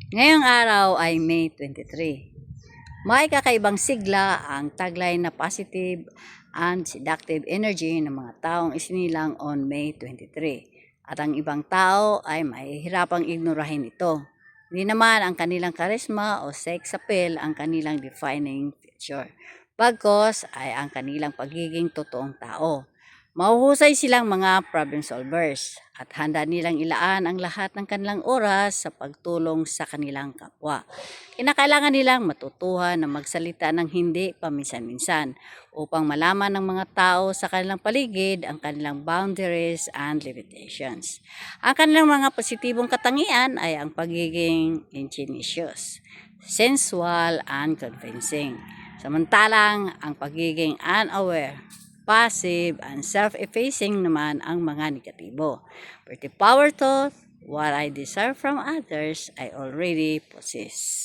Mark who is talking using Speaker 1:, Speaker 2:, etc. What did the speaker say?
Speaker 1: Ngayong araw ay May 23. May kakaibang sigla ang tagline na positive and seductive energy ng mga taong isinilang on May 23. At ang ibang tao ay mahihirapang ignorahin ito. Hindi naman ang kanilang charisma o sex appeal ang kanilang defining feature. Bagkos ay ang kanilang pagiging totoong tao. Mahuhusay silang mga problem solvers at handa nilang ilaan ang lahat ng kanilang oras sa pagtulong sa kanilang kapwa. Kinakailangan nilang matutuhan na magsalita ng hindi paminsan-minsan upang malaman ng mga tao sa kanilang paligid ang kanilang boundaries and limitations. Ang kanilang mga positibong katangian ay ang pagiging ingenious, sensual, and convincing. Samantalang ang pagiging unaware, passive, and self-effacing naman ang mga negatibo. Pretty power to, what I desire from others, I already possess.